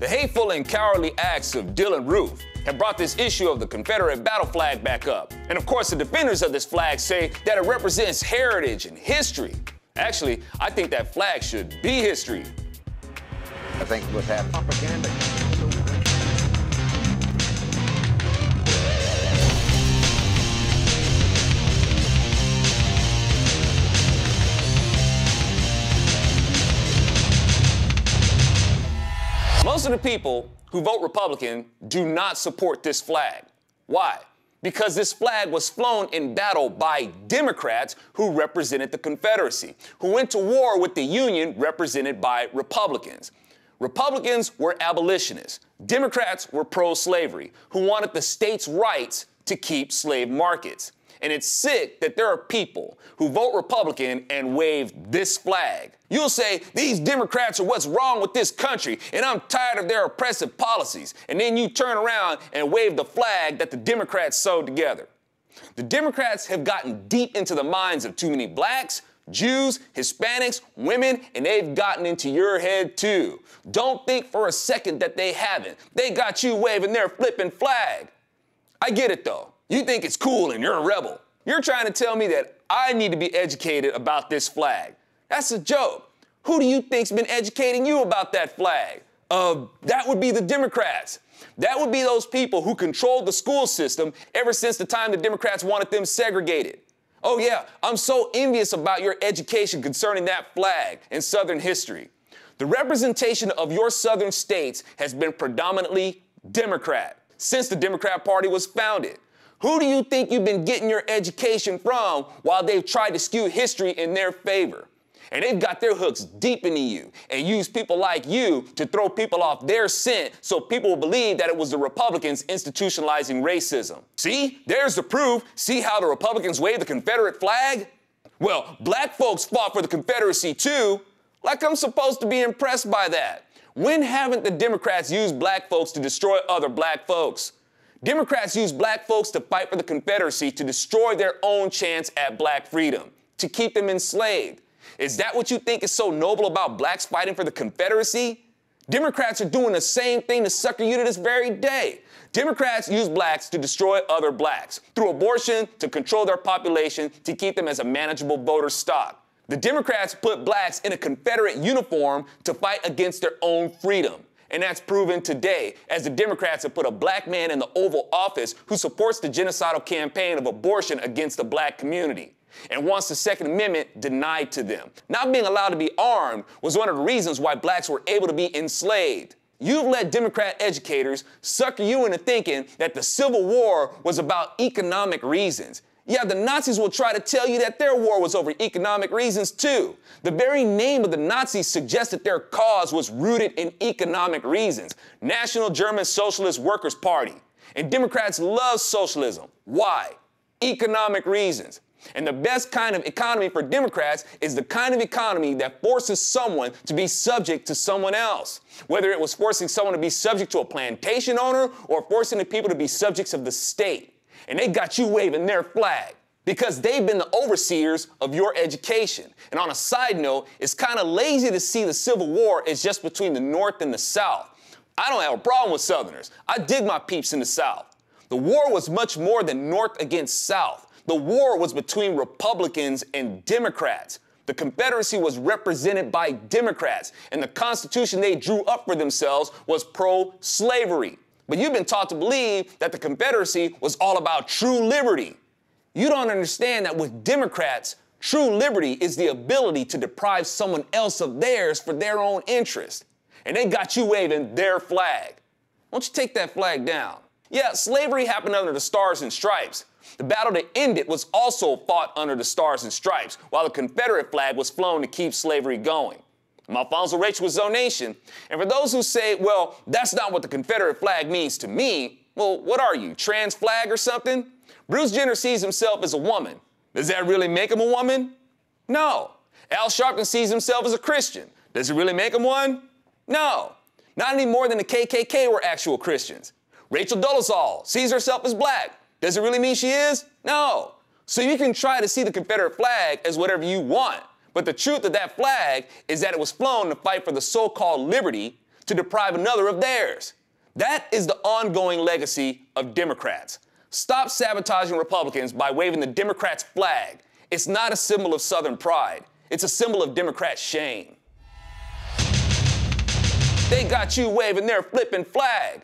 The hateful and cowardly acts of Dylan Roof have brought this issue of the Confederate battle flag back up. And of course, the defenders of this flag say that it represents heritage and history. Actually, I think that flag should be history. I think with that propaganda. Most of the people who vote Republican do not support this flag. Why? Because this flag was flown in battle by Democrats who represented the Confederacy, who went to war with the Union represented by Republicans. Republicans were abolitionists. Democrats were pro-slavery, who wanted the states' rights to keep slave markets. And it's sick that there are people who vote Republican and wave this flag. You'll say, these Democrats are what's wrong with this country, and I'm tired of their oppressive policies. And then you turn around and wave the flag that the Democrats sewed together. The Democrats have gotten deep into the minds of too many blacks, Jews, Hispanics, women, and they've gotten into your head too. Don't think for a second that they haven't. They got you waving their flipping flag. I get it though. You think it's cool and you're a rebel. You're trying to tell me that I need to be educated about this flag. That's a joke. Who do you think's been educating you about that flag? That would be the Democrats. That would be those people who controlled the school system ever since the time the Democrats wanted them segregated. Oh yeah, I'm so envious about your education concerning that flag in Southern history. The representation of your Southern states has been predominantly Democrat since the Democrat Party was founded. Who do you think you've been getting your education from while they've tried to skew history in their favor? And they've got their hooks deep into you and use people like you to throw people off their scent so people will believe that it was the Republicans institutionalizing racism. See, there's the proof. See how the Republicans waved the Confederate flag? Well, black folks fought for the Confederacy too. Like I'm supposed to be impressed by that. When haven't the Democrats used black folks to destroy other black folks? Democrats use black folks to fight for the Confederacy to destroy their own chance at black freedom, to keep them enslaved. Is that what you think is so noble about blacks fighting for the Confederacy? Democrats are doing the same thing to sucker you to this very day. Democrats use blacks to destroy other blacks, through abortion, to control their population, to keep them as a manageable voter stock. The Democrats put blacks in a Confederate uniform to fight against their own freedom. And that's proven today, as the Democrats have put a black man in the Oval Office who supports the genocidal campaign of abortion against the black community and wants the Second Amendment denied to them. Not being allowed to be armed was one of the reasons why blacks were able to be enslaved. You've let Democrat educators sucker you into thinking that the Civil War was about economic reasons. Yeah, the Nazis will try to tell you that their war was over economic reasons too. The very name of the Nazis suggests that their cause was rooted in economic reasons. National German Socialist Workers' Party. And Democrats love socialism. Why? Economic reasons. And the best kind of economy for Democrats is the kind of economy that forces someone to be subject to someone else. Whether it was forcing someone to be subject to a plantation owner or forcing the people to be subjects of the state. And they got you waving their flag because they've been the overseers of your education. And on a side note, it's kind of lazy to see the Civil War as just between the North and the South. I don't have a problem with Southerners. I dig my peeps in the South. The war was much more than North against South. The war was between Republicans and Democrats. The Confederacy was represented by Democrats, and the Constitution they drew up for themselves was pro-slavery. But you've been taught to believe that the Confederacy was all about true liberty. You don't understand that with Democrats, true liberty is the ability to deprive someone else of theirs for their own interest. And they got you waving their flag. Why don't you take that flag down? Yeah, slavery happened under the Stars and Stripes. The battle to end it was also fought under the Stars and Stripes, while the Confederate flag was flown to keep slavery going. I'm Alfonso Rachel with ZoNation, and for those who say, well, that's not what the Confederate flag means to me, well, what are you, trans flag or something? Bruce Jenner sees himself as a woman. Does that really make him a woman? No. Al Sharpton sees himself as a Christian. Does it really make him one? No. Not any more than the KKK were actual Christians. Rachel Dolezal sees herself as black. Does it really mean she is? No. So you can try to see the Confederate flag as whatever you want. But the truth of that flag is that it was flown to fight for the so-called liberty, to deprive another of theirs. That is the ongoing legacy of Democrats. Stop sabotaging Republicans by waving the Democrats' flag. It's not a symbol of Southern pride. It's a symbol of Democrat shame. They got you waving their flippin' flag.